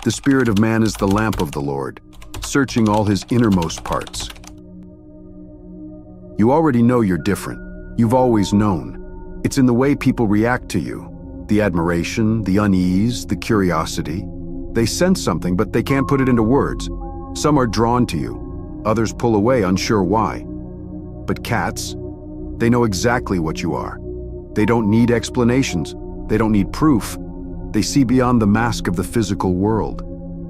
The spirit of man is the lamp of the Lord, searching all his innermost parts. You already know you're different. You've always known. It's in the way people react to you. The admiration, the unease, the curiosity. They sense something, but they can't put it into words. Some are drawn to you. Others pull away, unsure why. But cats, they know exactly what you are. They don't need explanations. They don't need proof. They see beyond the mask of the physical world.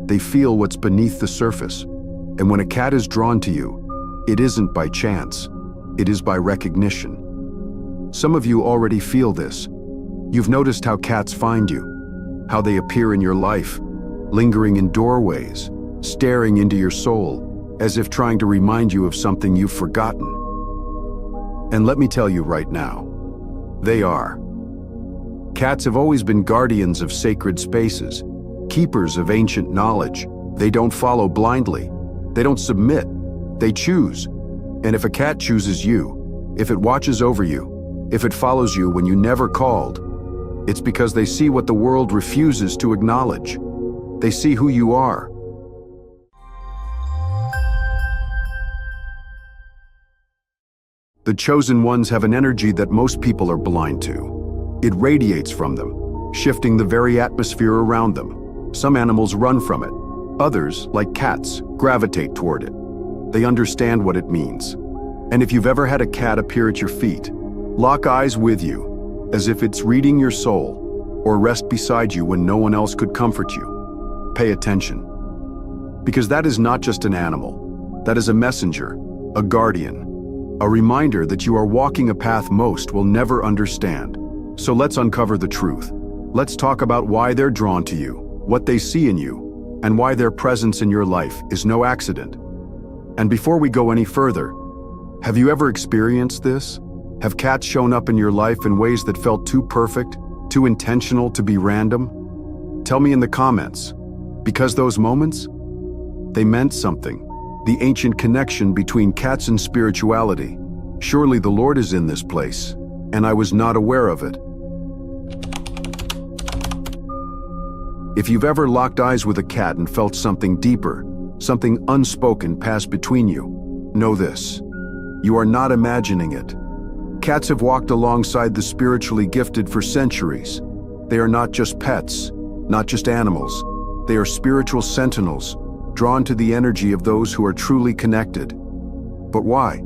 They feel what's beneath the surface. And when a cat is drawn to you, it isn't by chance. It is by recognition. Some of you already feel this. You've noticed how cats find you, how they appear in your life, lingering in doorways, staring into your soul, as if trying to remind you of something you've forgotten. And let me tell you right now, they are. Cats have always been guardians of sacred spaces, keepers of ancient knowledge. They don't follow blindly. They don't submit. They choose. And if a cat chooses you, if it watches over you, if it follows you when you never called, it's because they see what the world refuses to acknowledge. They see who you are. The chosen ones have an energy that most people are blind to. It radiates from them, shifting the very atmosphere around them. Some animals run from it. Others, like cats, gravitate toward it. They understand what it means. And if you've ever had a cat appear at your feet, lock eyes with you, as if it's reading your soul, or rest beside you when no one else could comfort you, pay attention. Because that is not just an animal. That is a messenger, a guardian, a reminder that you are walking a path most will never understand. So let's uncover the truth. Let's talk about why they're drawn to you, what they see in you, and why their presence in your life is no accident. And before we go any further, have you ever experienced this? Have cats shown up in your life in ways that felt too perfect, too intentional to be random? Tell me in the comments, because those moments, they meant something. The ancient connection between cats and spirituality. Surely the Lord is in this place, and I was not aware of it. If you've ever locked eyes with a cat and felt something deeper, something unspoken pass between you, know this. You are not imagining it. Cats have walked alongside the spiritually gifted for centuries. They are not just pets, not just animals. They are spiritual sentinels, drawn to the energy of those who are truly connected. But why?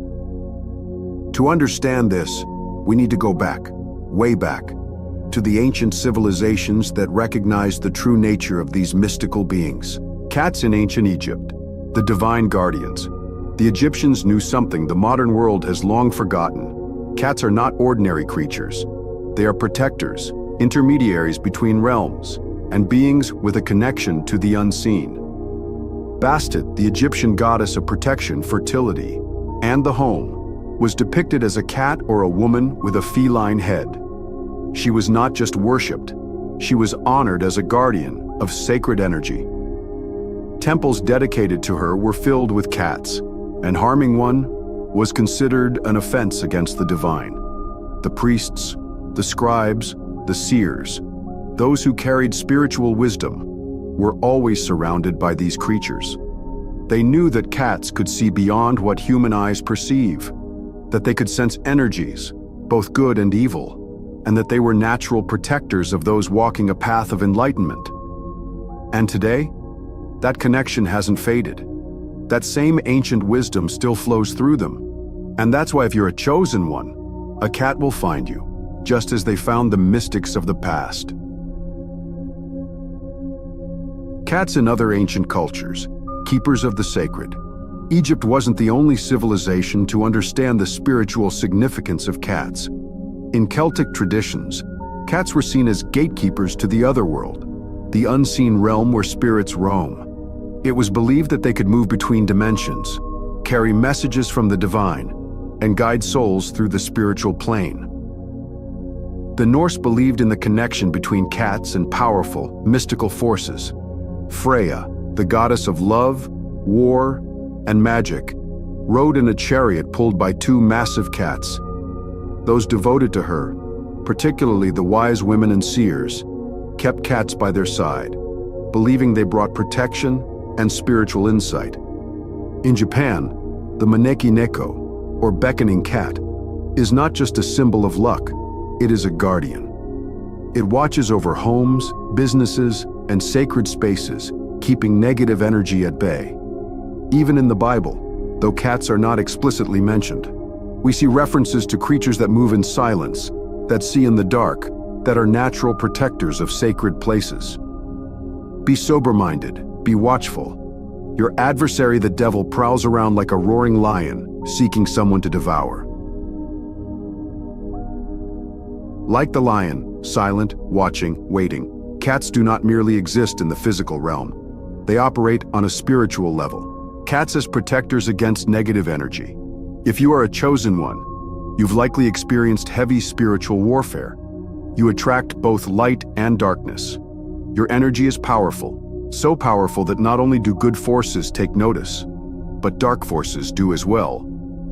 To understand this, we need to go back, way back, to the ancient civilizations that recognized the true nature of these mystical beings. Cats in ancient Egypt, the divine guardians. The Egyptians knew something the modern world has long forgotten. Cats are not ordinary creatures. They are protectors, intermediaries between realms, and beings with a connection to the unseen. Bastet, the Egyptian goddess of protection, fertility, and the home, was depicted as a cat or a woman with a feline head. She was not just worshipped, she was honored as a guardian of sacred energy. Temples dedicated to her were filled with cats, and harming one was considered an offense against the divine. The priests, the scribes, the seers, those who carried spiritual wisdom, were always surrounded by these creatures. They knew that cats could see beyond what human eyes perceive, that they could sense energies, both good and evil, and that they were natural protectors of those walking a path of enlightenment. And today, that connection hasn't faded. That same ancient wisdom still flows through them. And that's why if you're a chosen one, a cat will find you, just as they found the mystics of the past. Cats in other ancient cultures, keepers of the sacred. Egypt wasn't the only civilization to understand the spiritual significance of cats. In Celtic traditions, cats were seen as gatekeepers to the otherworld, the unseen realm where spirits roam. It was believed that they could move between dimensions, carry messages from the divine, and guide souls through the spiritual plane. The Norse believed in the connection between cats and powerful, mystical forces. Freya, the goddess of love, war, and magic, rode in a chariot pulled by two massive cats. Those devoted to her, particularly the wise women and seers, kept cats by their side. believing they brought protection and spiritual insight. In Japan, the Maneki Neko, or beckoning cat, is not just a symbol of luck, it is a guardian. It watches over homes, businesses, and sacred spaces, keeping negative energy at bay. Even in the Bible, though cats are not explicitly mentioned, we see references to creatures that move in silence, that see in the dark, that are natural protectors of sacred places. Be sober-minded, be watchful. Your adversary, the devil, prowls around like a roaring lion, seeking someone to devour. Like the lion, silent, watching, waiting, cats do not merely exist in the physical realm. They operate on a spiritual level. Cats as protectors against negative energy. If you are a chosen one, you've likely experienced heavy spiritual warfare. You attract both light and darkness. Your energy is powerful, so powerful that not only do good forces take notice, but dark forces do as well.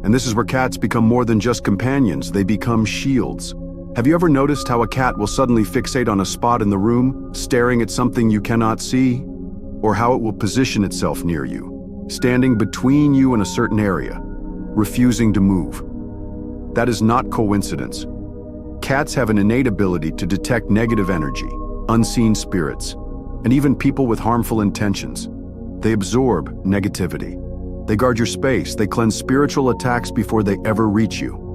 And this is where cats become more than just companions, they become shields. Have you ever noticed how a cat will suddenly fixate on a spot in the room, staring at something you cannot see? Or how it will position itself near you, standing between you and a certain area, refusing to move? That is not coincidence. Cats have an innate ability to detect negative energy, unseen spirits, and even people with harmful intentions. They absorb negativity. They guard your space. They cleanse spiritual attacks before they ever reach you.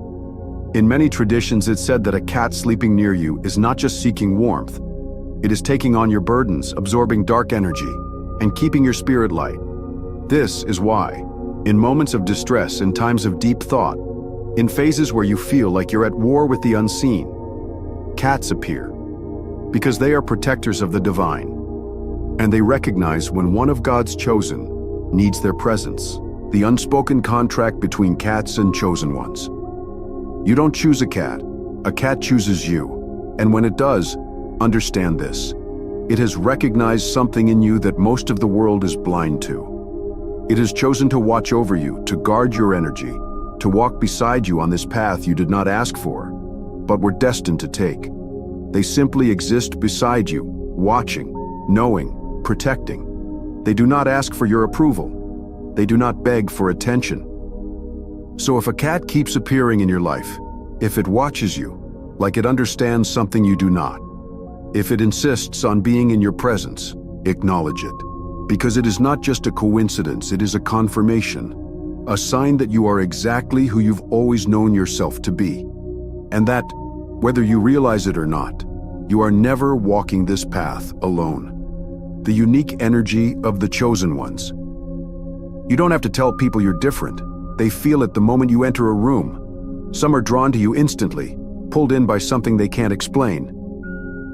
In many traditions, it's said that a cat sleeping near you is not just seeking warmth. It is taking on your burdens, absorbing dark energy, and keeping your spirit light. This is why, in moments of distress, in times of deep thought, in phases where you feel like you're at war with the unseen, cats appear. Because they are protectors of the divine, and they recognize when one of God's chosen needs their presence. The unspoken contract between cats and chosen ones. You don't choose a cat chooses you. And when it does, understand this. It has recognized something in you that most of the world is blind to. It has chosen to watch over you, to guard your energy, to walk beside you on this path you did not ask for, but were destined to take. They simply exist beside you, watching, knowing, protecting. They do not ask for your approval. They do not beg for attention. So if a cat keeps appearing in your life, if it watches you, like it understands something you do not, if it insists on being in your presence, acknowledge it. Because it is not just a coincidence, it is a confirmation, a sign that you are exactly who you've always known yourself to be. And that, whether you realize it or not, you are never walking this path alone. The unique energy of the chosen ones. You don't have to tell people you're different. They feel it the moment you enter a room. Some are drawn to you instantly, pulled in by something they can't explain.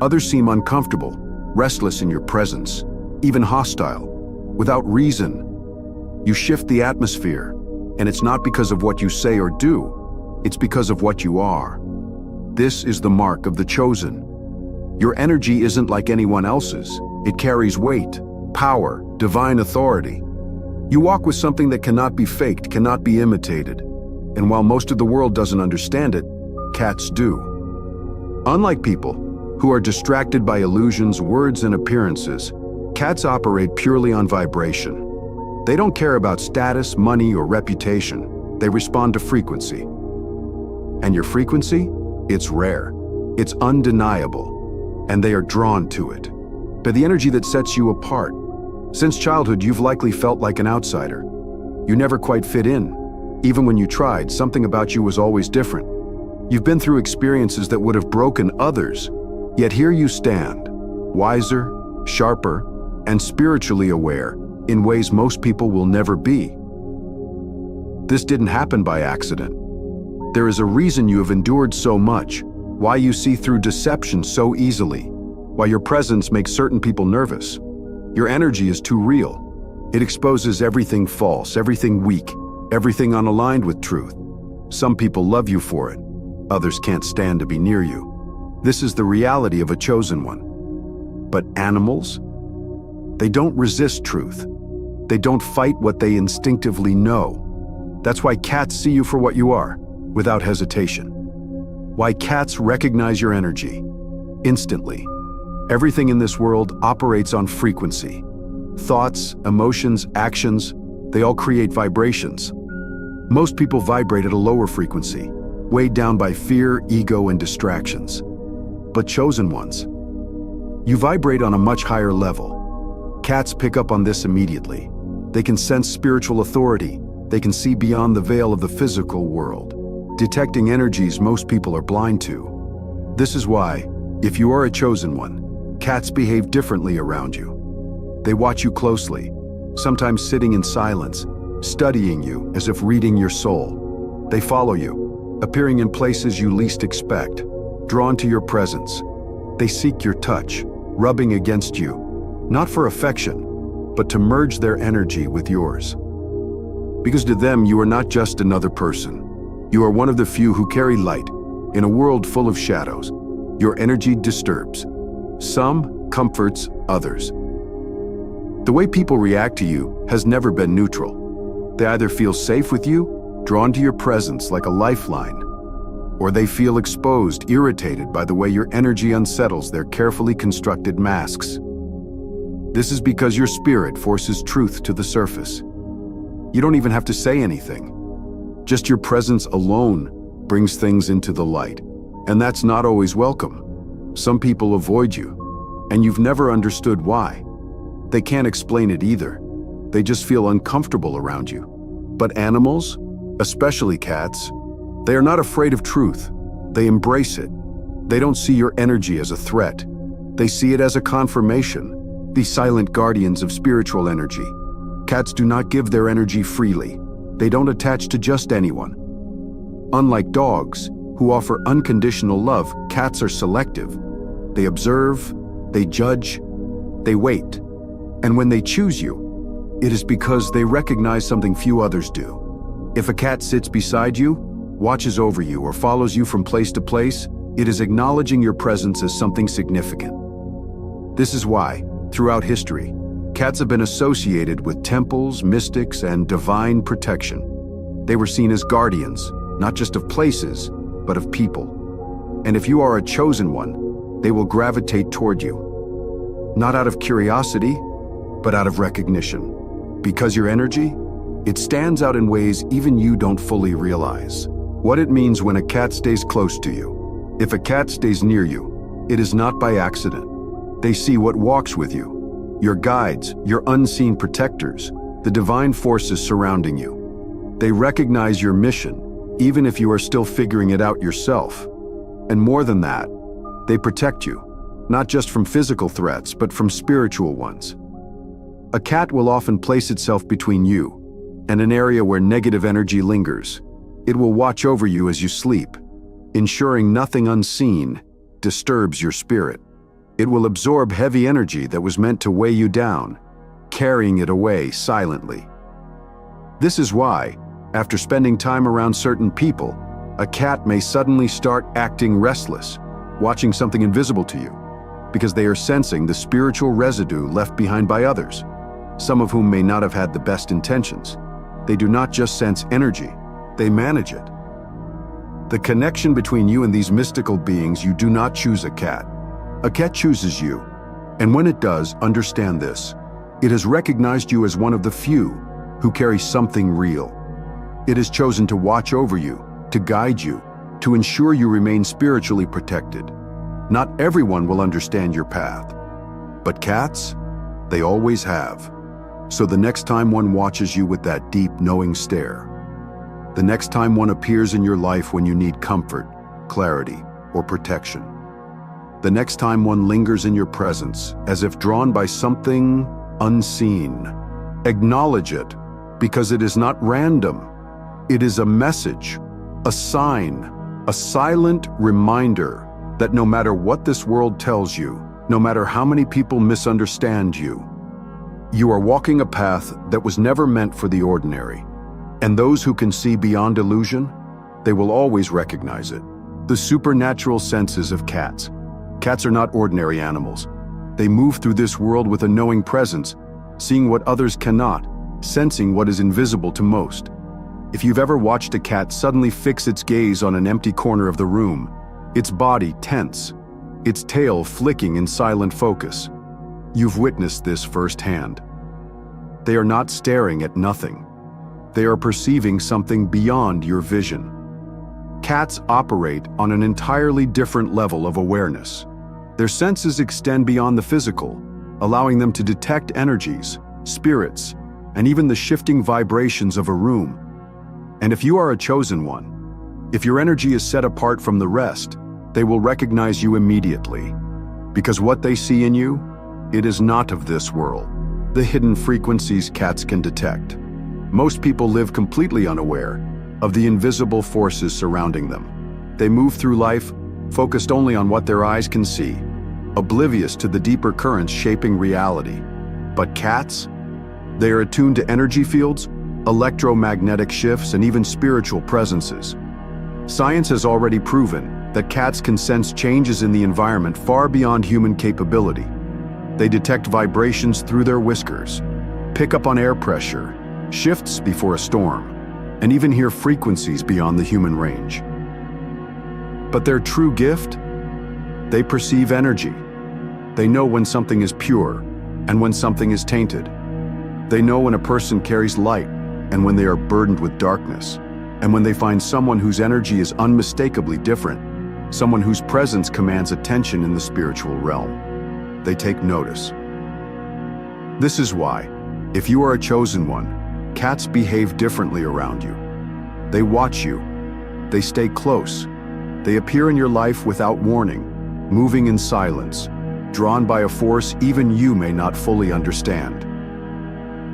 Others seem uncomfortable, restless in your presence, even hostile, without reason. You shift the atmosphere, and it's not because of what you say or do, it's because of what you are. This is the mark of the chosen. Your energy isn't like anyone else's. It carries weight, power, divine authority. You walk with something that cannot be faked, cannot be imitated. And while most of the world doesn't understand it, cats do. Unlike people, who are distracted by illusions, words, and appearances, cats operate purely on vibration. They don't care about status, money, or reputation. They respond to frequency. And your frequency? It's rare. It's undeniable. And they are drawn to it. By the energy that sets you apart. Since childhood, you've likely felt like an outsider. You never quite fit in. Even when you tried, something about you was always different. You've been through experiences that would have broken others, yet here you stand, wiser, sharper, and spiritually aware in ways most people will never be. This didn't happen by accident. There is a reason you have endured so much, why you see through deception so easily, why your presence makes certain people nervous. Your energy is too real. It exposes everything false, everything weak, everything unaligned with truth. Some people love you for it. Others can't stand to be near you. This is the reality of a chosen one. But animals? They don't resist truth. They don't fight what they instinctively know. That's why cats see you for what you are, without hesitation. Why cats recognize your energy, instantly. Everything in this world operates on frequency. Thoughts, emotions, actions, they all create vibrations. Most people vibrate at a lower frequency, weighed down by fear, ego, and distractions. But chosen ones, you vibrate on a much higher level. Cats pick up on this immediately. They can sense spiritual authority. They can see beyond the veil of the physical world, detecting energies most people are blind to. This is why, if you are a chosen one, cats behave differently around you. They watch you closely, sometimes sitting in silence, studying you as if reading your soul. They follow you, appearing in places you least expect, drawn to your presence. They seek your touch, rubbing against you, not for affection, but to merge their energy with yours. Because to them, you are not just another person. You are one of the few who carry light. In a world full of shadows, your energy disturbs. Some comforts others. The way people react to you has never been neutral. They either feel safe with you, drawn to your presence like a lifeline, or they feel exposed, irritated by the way your energy unsettles their carefully constructed masks. This is because your spirit forces truth to the surface. You don't even have to say anything. Just your presence alone brings things into the light, and that's not always welcome. Some people avoid you, and you've never understood why. They can't explain it either. They just feel uncomfortable around you. But animals, especially cats, they are not afraid of truth. They embrace it. They don't see your energy as a threat. They see it as a confirmation, the silent guardians of spiritual energy. Cats do not give their energy freely. They don't attach to just anyone. Unlike dogs, who offer unconditional love, cats are selective. They observe, they judge, they wait. And when they choose you, it is because they recognize something few others do. If a cat sits beside you, watches over you, or follows you from place to place, it is acknowledging your presence as something significant. This is why, throughout history, cats have been associated with temples, mystics, and divine protection. They were seen as guardians, not just of places, but of people. And if you are a chosen one, they will gravitate toward you. Not out of curiosity, but out of recognition. Because your energy, it stands out in ways even you don't fully realize. What it means when a cat stays close to you. If a cat stays near you, it is not by accident. They see what walks with you, your guides, your unseen protectors, the divine forces surrounding you. They recognize your mission, even if you are still figuring it out yourself. And more than that, they protect you, not just from physical threats, but from spiritual ones. A cat will often place itself between you and an area where negative energy lingers. It will watch over you as you sleep, ensuring nothing unseen disturbs your spirit. It will absorb heavy energy that was meant to weigh you down, carrying it away silently. This is why, after spending time around certain people, a cat may suddenly start acting restless, watching something invisible to you, because they are sensing the spiritual residue left behind by others, some of whom may not have had the best intentions. They do not just sense energy, they manage it. The connection between you and these mystical beings, you do not choose a cat. A cat chooses you, and when it does, understand this. It has recognized you as one of the few who carry something real. It has chosen to watch over you, to guide you, to ensure you remain spiritually protected. Not everyone will understand your path, but cats, they always have. So the next time one watches you with that deep, knowing stare, the next time one appears in your life when you need comfort, clarity, or protection, the next time one lingers in your presence as if drawn by something unseen, acknowledge it, because it is not random. It is a message, a sign, a silent reminder that no matter what this world tells you, no matter how many people misunderstand you, you are walking a path that was never meant for the ordinary. And those who can see beyond illusion, they will always recognize it. The supernatural senses of cats. Cats are not ordinary animals. They move through this world with a knowing presence, seeing what others cannot, sensing what is invisible to most. If you've ever watched a cat suddenly fix its gaze on an empty corner of the room, its body tense, its tail flicking in silent focus. You've witnessed this firsthand. They are not staring at nothing. They are perceiving something beyond your vision. Cats operate on an entirely different level of awareness. Their senses extend beyond the physical, allowing them to detect energies, spirits, and even the shifting vibrations of a room. And if you are a chosen one, if your energy is set apart from the rest, they will recognize you immediately. Because what they see in you, it is not of this world. The hidden frequencies cats can detect. Most people live completely unaware of the invisible forces surrounding them. They move through life focused only on what their eyes can see, oblivious to the deeper currents shaping reality. But cats? They are attuned to energy fields, electromagnetic shifts, and even spiritual presences. Science has already proven that cats can sense changes in the environment far beyond human capability. They detect vibrations through their whiskers, pick up on air pressure, shifts before a storm, and even hear frequencies beyond the human range. But their true gift? They perceive energy. They know when something is pure and when something is tainted. They know when a person carries light and when they are burdened with darkness, and when they find someone whose energy is unmistakably different, someone whose presence commands attention in the spiritual realm. They take notice. This is why, if you are a chosen one, cats behave differently around you. They watch you. They stay close. They appear in your life without warning, moving in silence, drawn by a force even you may not fully understand.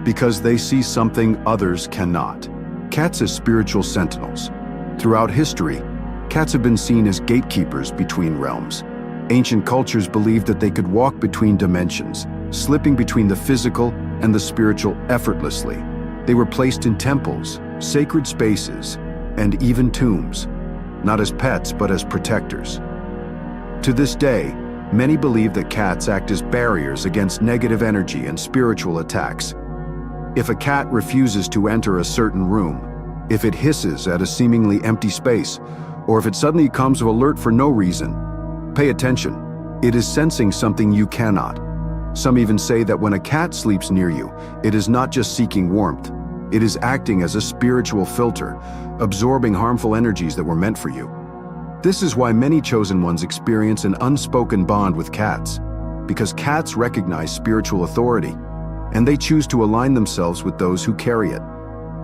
Because they see something others cannot. Cats as spiritual sentinels. Throughout history, cats have been seen as gatekeepers between realms. Ancient cultures believed that they could walk between dimensions, slipping between the physical and the spiritual effortlessly. They were placed in temples, sacred spaces, and even tombs, not as pets but as protectors. To this day, many believe that cats act as barriers against negative energy and spiritual attacks. If a cat refuses to enter a certain room, if it hisses at a seemingly empty space, or if it suddenly comes alert for no reason, pay attention. It is sensing something you cannot. Some even say that when a cat sleeps near you, it is not just seeking warmth. It is acting as a spiritual filter, absorbing harmful energies that were meant for you. This is why many chosen ones experience an unspoken bond with cats, because cats recognize spiritual authority, and they choose to align themselves with those who carry it.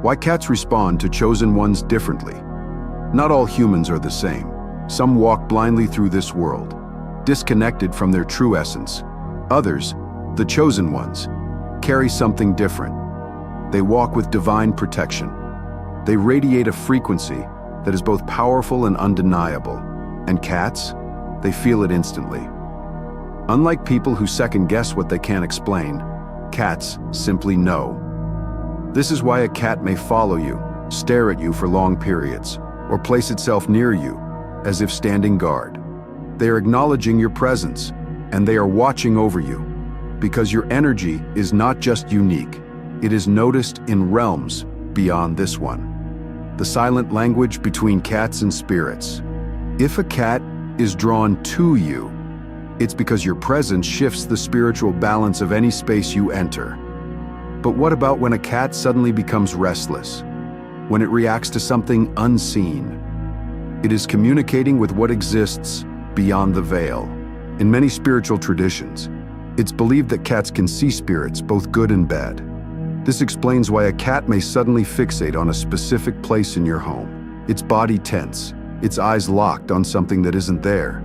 Why cats respond to chosen ones differently? Not all humans are the same. Some walk blindly through this world, disconnected from their true essence. Others, the chosen ones, carry something different. They walk with divine protection. They radiate a frequency that is both powerful and undeniable. And cats, they feel it instantly. Unlike people who second-guess what they can't explain, cats simply know. This is why a cat may follow you, stare at you for long periods, or place itself near you, as if standing guard. They are acknowledging your presence, and they are watching over you, because your energy is not just unique, it is noticed in realms beyond this one. The silent language between cats and spirits. If a cat is drawn to you, it's because your presence shifts the spiritual balance of any space you enter. But what about when a cat suddenly becomes restless? When it reacts to something unseen? It is communicating with what exists beyond the veil. In many spiritual traditions, it's believed that cats can see spirits, both good and bad. This explains why a cat may suddenly fixate on a specific place in your home, its body tense, its eyes locked on something that isn't there.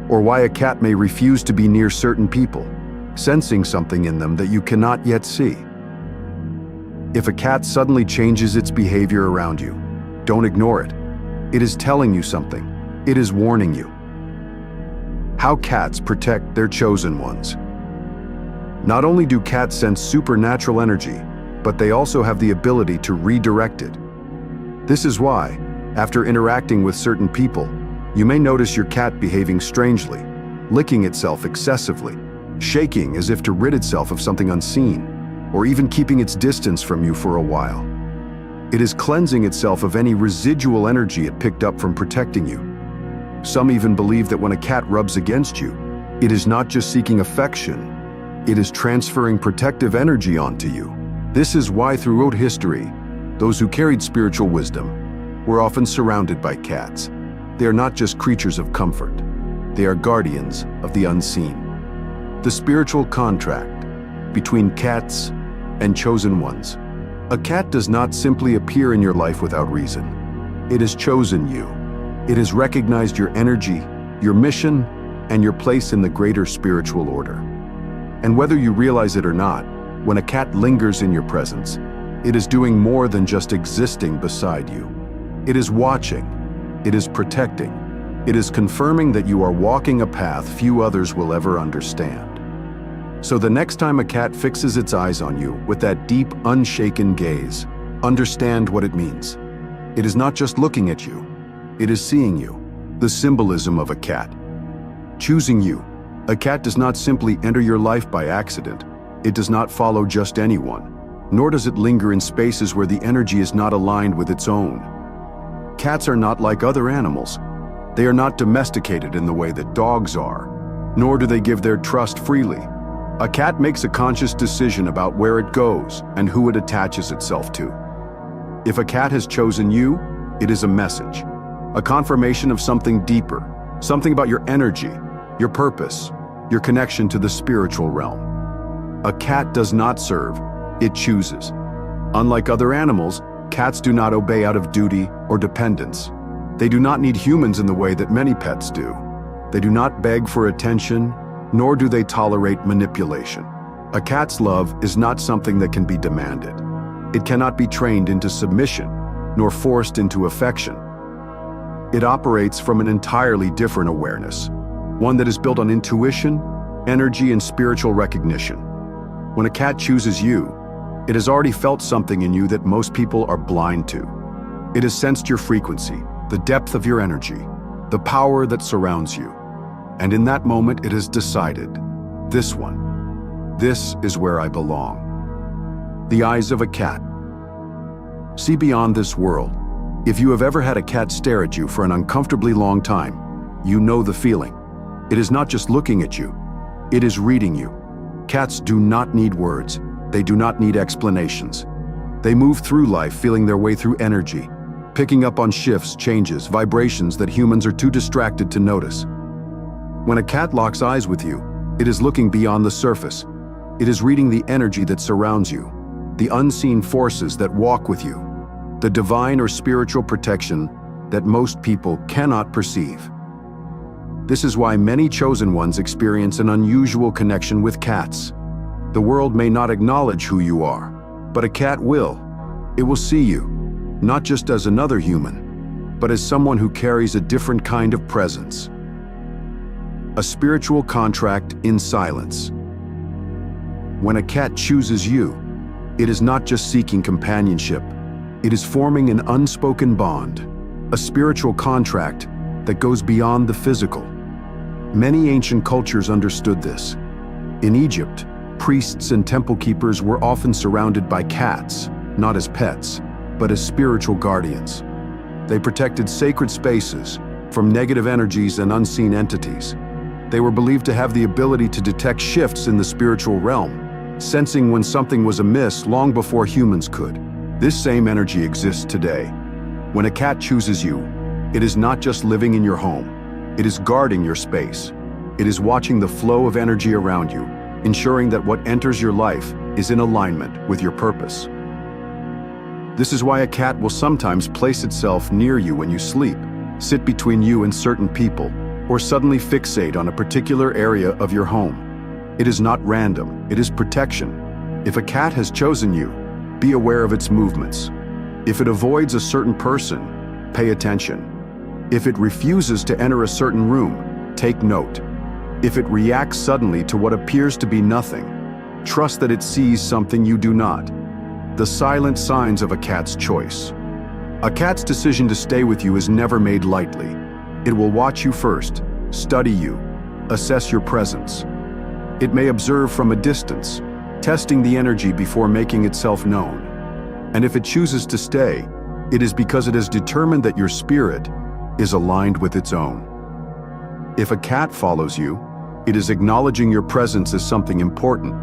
Or why a cat may refuse to be near certain people, sensing something in them that you cannot yet see. If a cat suddenly changes its behavior around you, don't ignore it. It is telling you something. It is warning you. How cats protect their chosen ones. Not only do cats sense supernatural energy, but they also have the ability to redirect it. This is why, after interacting with certain people, you may notice your cat behaving strangely, licking itself excessively, shaking as if to rid itself of something unseen, or even keeping its distance from you for a while. It is cleansing itself of any residual energy it picked up from protecting you. Some even believe that when a cat rubs against you, it is not just seeking affection, it is transferring protective energy onto you. This is why throughout history, those who carried spiritual wisdom were often surrounded by cats. They are not just creatures of comfort, they are guardians of the unseen. The spiritual contract between cats and chosen ones. A cat does not simply appear in your life without reason. It has chosen you. It has recognized your energy, your mission, and your place in the greater spiritual order. And whether you realize it or not, when a cat lingers in your presence, it is doing more than just existing beside you. It is watching, it is protecting, it is confirming that you are walking a path few others will ever understand. So the next time a cat fixes its eyes on you with that deep, unshaken gaze, understand what it means. It is not just looking at you, it is seeing you. The symbolism of a cat. Choosing you. A cat does not simply enter your life by accident. It does not follow just anyone, nor does it linger in spaces where the energy is not aligned with its own. Cats are not like other animals. They are not domesticated in the way that dogs are, nor do they give their trust freely. A cat makes a conscious decision about where it goes and who it attaches itself to. If a cat has chosen you, it is a message, a confirmation of something deeper, something about your energy, your purpose, your connection to the spiritual realm. A cat does not serve, it chooses. Unlike other animals, cats do not obey out of duty or dependence. They do not need humans in the way that many pets do. They do not beg for attention, nor do they tolerate manipulation. A cat's love is not something that can be demanded. It cannot be trained into submission, nor forced into affection. It operates from an entirely different awareness, one that is built on intuition, energy, and spiritual recognition. When a cat chooses you, it has already felt something in you that most people are blind to. It has sensed your frequency, the depth of your energy, the power that surrounds you. And in that moment, it has decided, this one, this is where I belong. The eyes of a cat. See beyond this world. If you have ever had a cat stare at you for an uncomfortably long time, you know the feeling. It is not just looking at you, it is reading you. Cats do not need words, they do not need explanations. They move through life feeling their way through energy, picking up on shifts, changes, vibrations that humans are too distracted to notice. When a cat locks eyes with you, it is looking beyond the surface. It is reading the energy that surrounds you, the unseen forces that walk with you, the divine or spiritual protection that most people cannot perceive. This is why many chosen ones experience an unusual connection with cats. The world may not acknowledge who you are, but a cat will. It will see you, not just as another human, but as someone who carries a different kind of presence. A spiritual contract in silence. When a cat chooses you, it is not just seeking companionship, it is forming an unspoken bond, a spiritual contract that goes beyond the physical. Many ancient cultures understood this. In Egypt, priests and temple keepers were often surrounded by cats, not as pets, but as spiritual guardians. They protected sacred spaces from negative energies and unseen entities. They were believed to have the ability to detect shifts in the spiritual realm, sensing when something was amiss long before humans could. This same energy exists today. When a cat chooses you, it is not just living in your home. It is guarding your space. It is watching the flow of energy around you, ensuring that what enters your life is in alignment with your purpose. This is why a cat will sometimes place itself near you when you sleep, sit between you and certain people, or suddenly fixate on a particular area of your home. It is not random, it is protection. If a cat has chosen you, be aware of its movements. If it avoids a certain person, pay attention. If it refuses to enter a certain room, take note. If it reacts suddenly to what appears to be nothing, trust that it sees something you do not. The silent signs of a cat's choice. A cat's decision to stay with you is never made lightly. It will watch you first, study you, assess your presence. It may observe from a distance, testing the energy before making itself known. And if it chooses to stay, it is because it has determined that your spirit is aligned with its own. If a cat follows you, it is acknowledging your presence as something important.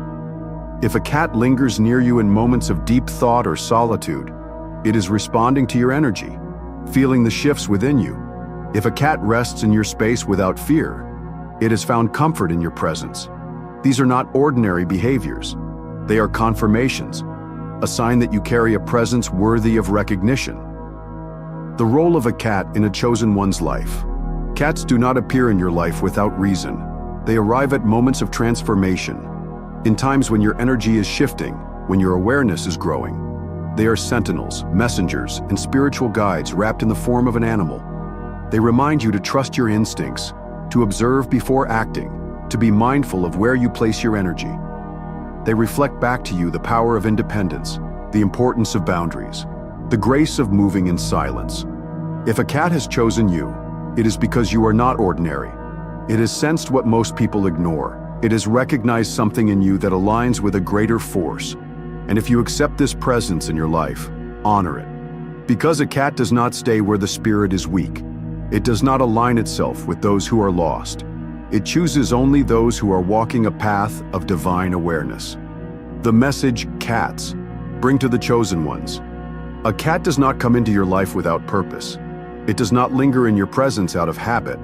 If a cat lingers near you in moments of deep thought or solitude, it is responding to your energy, feeling the shifts within you. If a cat rests in your space without fear, it has found comfort in your presence. These are not ordinary behaviors. They are confirmations, a sign that you carry a presence worthy of recognition. The role of a cat in a chosen one's life. Cats do not appear in your life without reason. They arrive at moments of transformation, in times when your energy is shifting, when your awareness is growing. They are sentinels, messengers, and spiritual guides wrapped in the form of an animal. They remind you to trust your instincts, to observe before acting, to be mindful of where you place your energy. They reflect back to you the power of independence, the importance of boundaries, the grace of moving in silence. If a cat has chosen you, it is because you are not ordinary. It has sensed what most people ignore. It has recognized something in you that aligns with a greater force. And if you accept this presence in your life, honor it. Because a cat does not stay where the spirit is weak. It does not align itself with those who are lost. It chooses only those who are walking a path of divine awareness. The message cats bring to the chosen ones. A cat does not come into your life without purpose. It does not linger in your presence out of habit,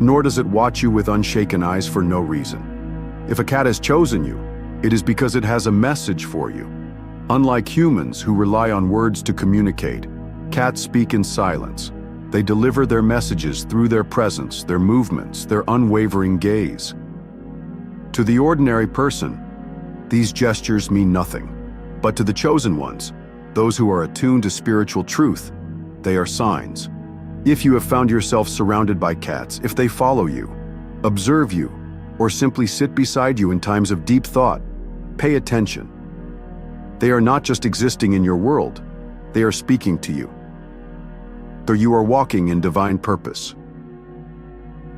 nor does it watch you with unshaken eyes for no reason. If a cat has chosen you, it is because it has a message for you. Unlike humans who rely on words to communicate, cats speak in silence. They deliver their messages through their presence, their movements, their unwavering gaze. To the ordinary person, these gestures mean nothing. But to the chosen ones, those who are attuned to spiritual truth, they are signs. If you have found yourself surrounded by cats, if they follow you, observe you, or simply sit beside you in times of deep thought, pay attention. They are not just existing in your world, they are speaking to you. So you are walking in divine purpose.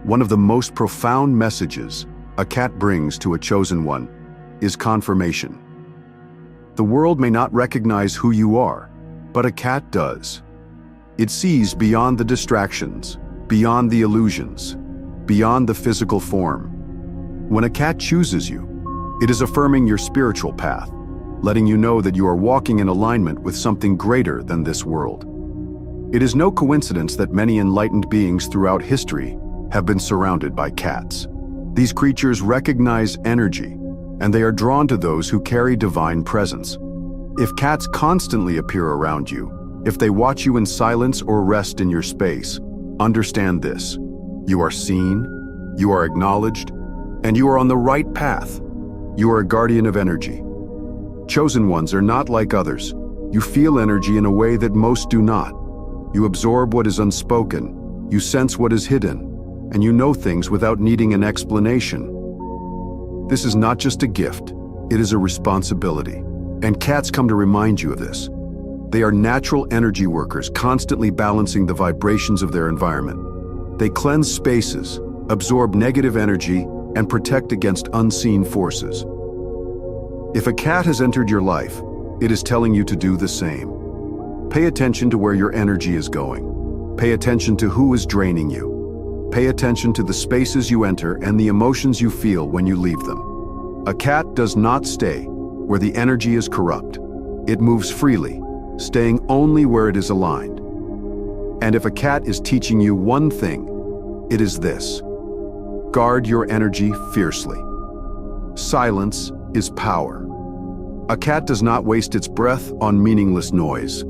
One of the most profound messages a cat brings to a chosen one is confirmation. The world may not recognize who you are, but a cat does. It sees beyond the distractions, beyond the illusions, beyond the physical form. When a cat chooses you, it is affirming your spiritual path, letting you know that you are walking in alignment with something greater than this world. It is no coincidence that many enlightened beings throughout history have been surrounded by cats. These creatures recognize energy, and they are drawn to those who carry divine presence. If cats constantly appear around you, if they watch you in silence or rest in your space, understand this: you are seen, you are acknowledged, and you are on the right path. You are a guardian of energy. Chosen ones are not like others. You feel energy in a way that most do not. You absorb what is unspoken, you sense what is hidden, and you know things without needing an explanation. This is not just a gift, it is a responsibility. And cats come to remind you of this. They are natural energy workers, constantly balancing the vibrations of their environment. They cleanse spaces, absorb negative energy, and protect against unseen forces. If a cat has entered your life, it is telling you to do the same. Pay attention to where your energy is going. Pay attention to who is draining you. Pay attention to the spaces you enter and the emotions you feel when you leave them. A cat does not stay where the energy is corrupt. It moves freely, staying only where it is aligned. And if a cat is teaching you one thing, it is this: guard your energy fiercely. Silence is power. A cat does not waste its breath on meaningless noise.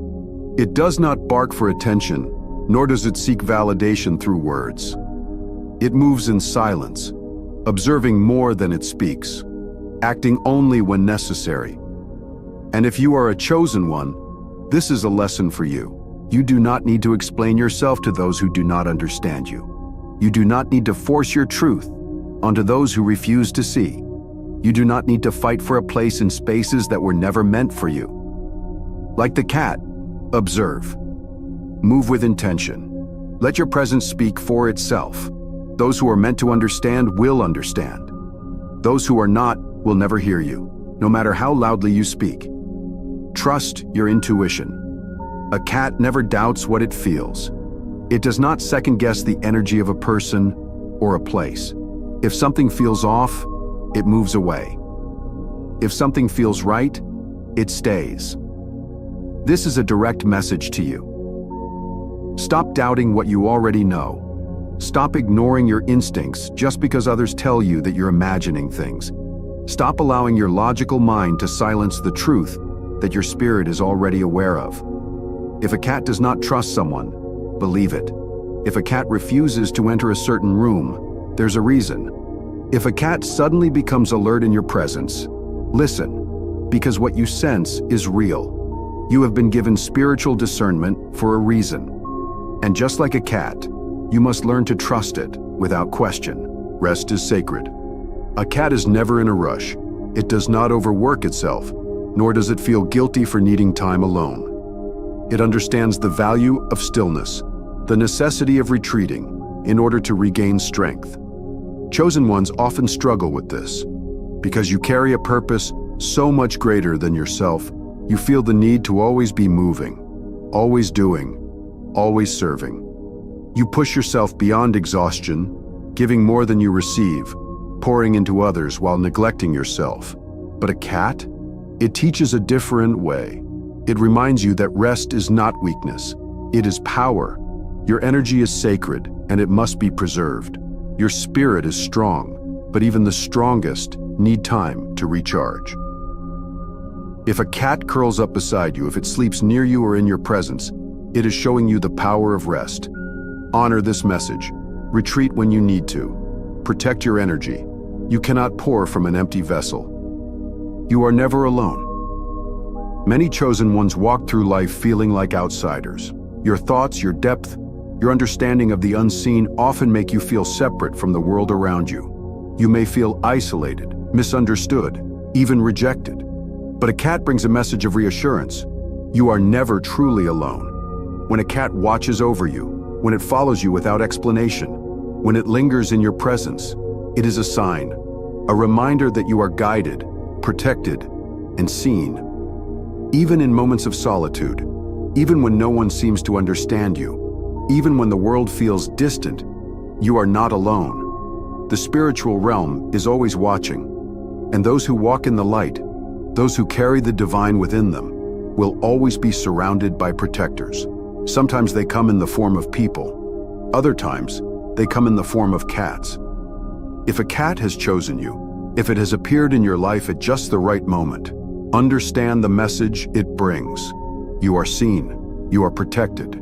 It does not bark for attention, nor does it seek validation through words. It moves in silence, observing more than it speaks, acting only when necessary. And if you are a chosen one, this is a lesson for you. You do not need to explain yourself to those who do not understand you. You do not need to force your truth onto those who refuse to see. You do not need to fight for a place in spaces that were never meant for you. Like the cat, observe. Move with intention. Let your presence speak for itself. Those who are meant to understand will understand. Those who are not will never hear you, no matter how loudly you speak. Trust your intuition. A cat never doubts what it feels. It does not second-guess the energy of a person or a place. If something feels off, it moves away. If something feels right, it stays. This is a direct message to you. Stop doubting what you already know. Stop ignoring your instincts just because others tell you that you're imagining things. Stop allowing your logical mind to silence the truth that your spirit is already aware of. If a cat does not trust someone, believe it. If a cat refuses to enter a certain room, there's a reason. If a cat suddenly becomes alert in your presence, listen, because what you sense is real. You have been given spiritual discernment for a reason. And just like a cat, you must learn to trust it without question. Rest is sacred. A cat is never in a rush. It does not overwork itself, nor does it feel guilty for needing time alone. It understands the value of stillness, the necessity of retreating in order to regain strength. Chosen ones often struggle with this. Because you carry a purpose so much greater than yourself, you feel the need to always be moving, always doing, always serving. You push yourself beyond exhaustion, giving more than you receive, pouring into others while neglecting yourself. But a cat? It teaches a different way. It reminds you that rest is not weakness. It is power. Your energy is sacred, and it must be preserved. Your spirit is strong, but even the strongest need time to recharge. If a cat curls up beside you, if it sleeps near you or in your presence, it is showing you the power of rest. Honor this message. Retreat when you need to. Protect your energy. You cannot pour from an empty vessel. You are never alone. Many chosen ones walk through life feeling like outsiders. Your thoughts, your depth, your understanding of the unseen often make you feel separate from the world around you. You may feel isolated, misunderstood, even rejected. But a cat brings a message of reassurance. You are never truly alone. When a cat watches over you, when it follows you without explanation, when it lingers in your presence, it is a sign, a reminder that you are guided, protected, and seen. Even in moments of solitude, even when no one seems to understand you, even when the world feels distant, you are not alone. The spiritual realm is always watching, and those who walk in the light, those who carry the divine within them, will always be surrounded by protectors. Sometimes they come in the form of people. Other times, they come in the form of cats. If a cat has chosen you, if it has appeared in your life at just the right moment, understand the message it brings. You are seen. You are protected.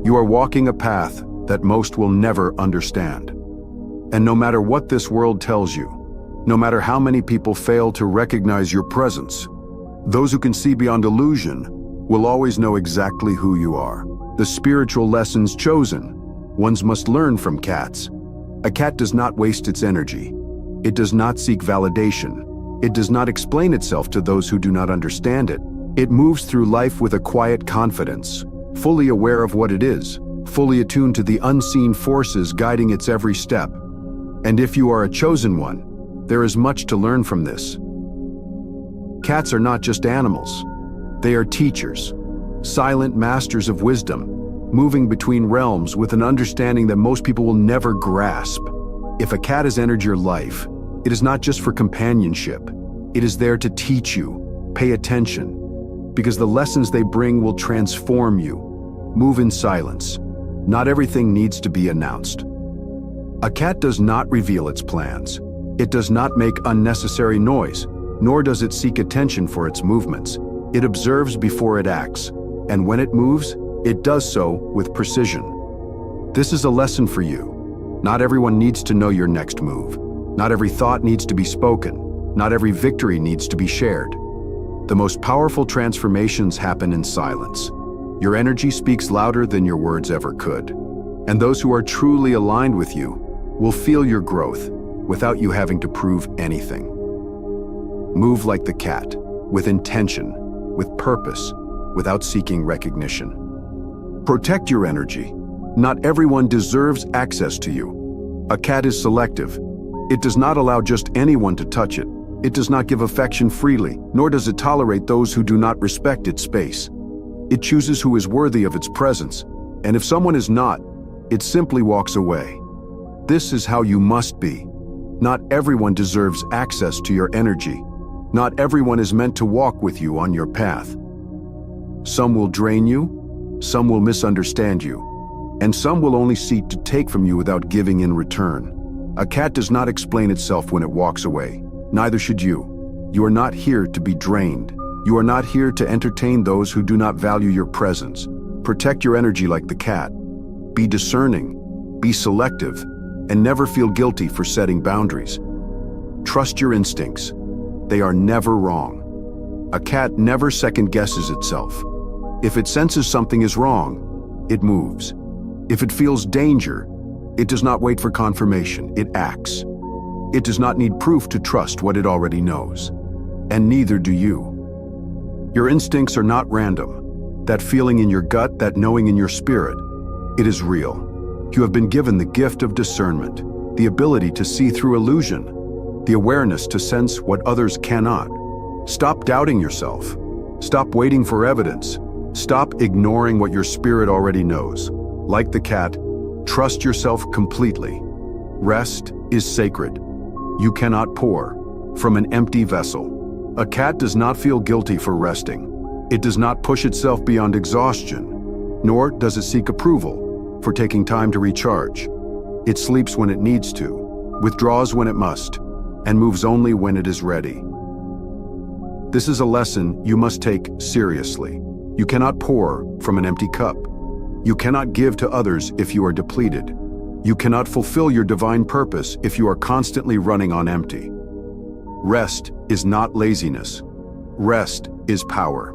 You are walking a path that most will never understand. And no matter what this world tells you, no matter how many people fail to recognize your presence, those who can see beyond illusion will always know exactly who you are. The spiritual lessons chosen, ones must learn from cats. A cat does not waste its energy. It does not seek validation. It does not explain itself to those who do not understand it. It moves through life with a quiet confidence, fully aware of what it is, fully attuned to the unseen forces guiding its every step. And if you are a chosen one, there is much to learn from this. Cats are not just animals. They are teachers, silent masters of wisdom, moving between realms with an understanding that most people will never grasp. If a cat has entered your life, it is not just for companionship. It is there to teach you. Pay attention, because the lessons they bring will transform you. Move in silence. Not everything needs to be announced. A cat does not reveal its plans. It does not make unnecessary noise, nor does it seek attention for its movements. It observes before it acts, and when it moves, it does so with precision. This is a lesson for you. Not everyone needs to know your next move. Not every thought needs to be spoken. Not every victory needs to be shared. The most powerful transformations happen in silence. Your energy speaks louder than your words ever could. And those who are truly aligned with you will feel your growth without you having to prove anything. Move like the cat, with intention, with purpose, without seeking recognition. Protect your energy. Not everyone deserves access to you. A cat is selective. It does not allow just anyone to touch it. It does not give affection freely, nor does it tolerate those who do not respect its space. It chooses who is worthy of its presence, and if someone is not, it simply walks away. This is how you must be. Not everyone deserves access to your energy. Not everyone is meant to walk with you on your path. Some will drain you, some will misunderstand you, and some will only seek to take from you without giving in return. A cat does not explain itself when it walks away. Neither should you. You are not here to be drained. You are not here to entertain those who do not value your presence. Protect your energy like the cat. Be discerning, be selective, and never feel guilty for setting boundaries. Trust your instincts. They are never wrong. A cat never second-guesses itself. If it senses something is wrong, it moves. If it feels danger, it does not wait for confirmation, it acts. It does not need proof to trust what it already knows. And neither do you. Your instincts are not random. That feeling in your gut, that knowing in your spirit, it is real. You have been given the gift of discernment, the ability to see through illusion, the awareness to sense what others cannot. Stop doubting yourself. Stop waiting for evidence. Stop ignoring what your spirit already knows. Like the cat, trust yourself completely. Rest is sacred. You cannot pour from an empty vessel. A cat does not feel guilty for resting. It does not push itself beyond exhaustion, nor does it seek approval for taking time to recharge. It sleeps when it needs to, withdraws when it must, and moves only when it is ready. This is a lesson you must take seriously. You cannot pour from an empty cup. You cannot give to others if you are depleted. You cannot fulfill your divine purpose if you are constantly running on empty. Rest is not laziness. Rest is power.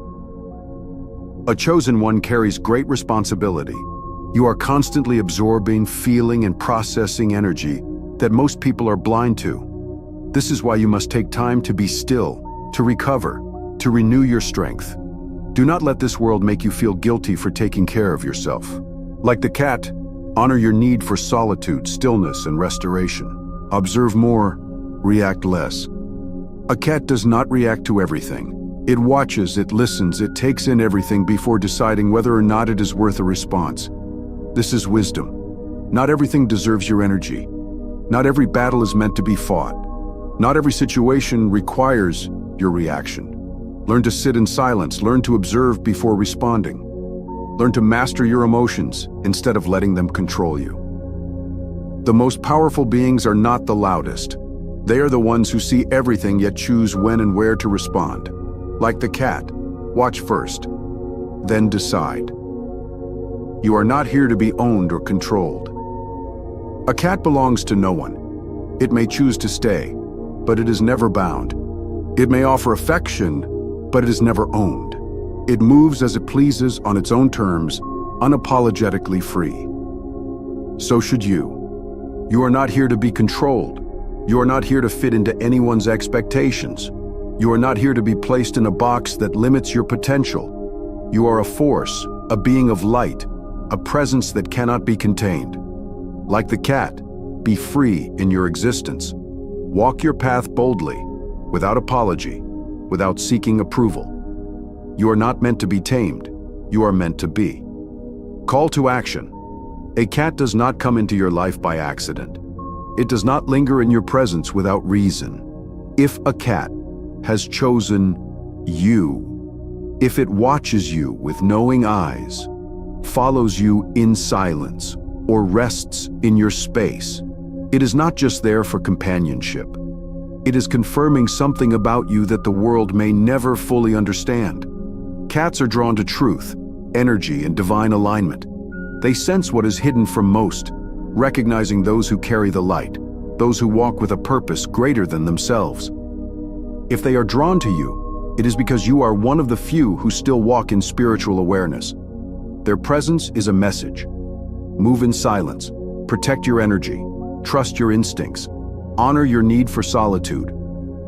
A chosen one carries great responsibility. You are constantly absorbing, feeling, and processing energy that most people are blind to. This is why you must take time to be still, to recover, to renew your strength. Do not let this world make you feel guilty for taking care of yourself. Like the cat, honor your need for solitude, stillness, and restoration. Observe more, react less. A cat does not react to everything. It watches, it listens, it takes in everything before deciding whether or not it is worth a response. This is wisdom. Not everything deserves your energy. Not every battle is meant to be fought. Not every situation requires your reaction. Learn to sit in silence. Learn to observe before responding. Learn to master your emotions instead of letting them control you. The most powerful beings are not the loudest. They are the ones who see everything yet choose when and where to respond. Like the cat, watch first, then decide. You are not here to be owned or controlled. A cat belongs to no one. It may choose to stay, but it is never bound. It may offer affection, but it is never owned. It moves as it pleases on its own terms, unapologetically free. So should you. You are not here to be controlled. You are not here to fit into anyone's expectations. You are not here to be placed in a box that limits your potential. You are a force, a being of light, a presence that cannot be contained. Like the cat, be free in your existence. Walk your path boldly, without apology, without seeking approval. You are not meant to be tamed. You are meant to be. Call to action. A cat does not come into your life by accident. It does not linger in your presence without reason. If a cat has chosen you, if it watches you with knowing eyes, follows you in silence, or rests in your space, it is not just there for companionship. It is confirming something about you that the world may never fully understand. Cats are drawn to truth, energy, and divine alignment. They sense what is hidden from most, recognizing those who carry the light, those who walk with a purpose greater than themselves. If they are drawn to you, it is because you are one of the few who still walk in spiritual awareness. Their presence is a message. Move in silence, protect your energy, trust your instincts, honor your need for solitude,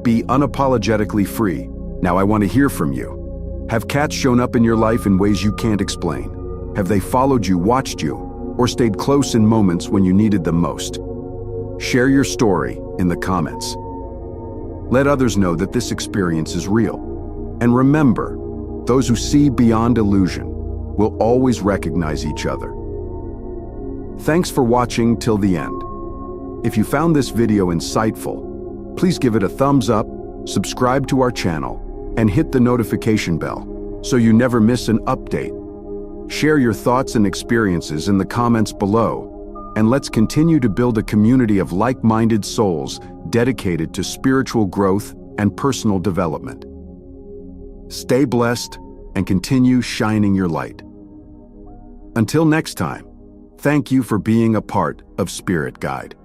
be unapologetically free. Now I want to hear from you. Have cats shown up in your life in ways you can't explain? Have they followed you, watched you, or stayed close in moments when you needed them most? Share your story in the comments. Let others know that this experience is real. And remember, those who see beyond illusion will always recognize each other. Thanks for watching till the end. If you found this video insightful, please give it a thumbs up, subscribe to our channel, and hit the notification bell so you never miss an update. Share your thoughts and experiences in the comments below, and let's continue to build a community of like-minded souls dedicated to spiritual growth and personal development. Stay blessed and continue shining your light. Until next time, thank you for being a part of Spirit Guide.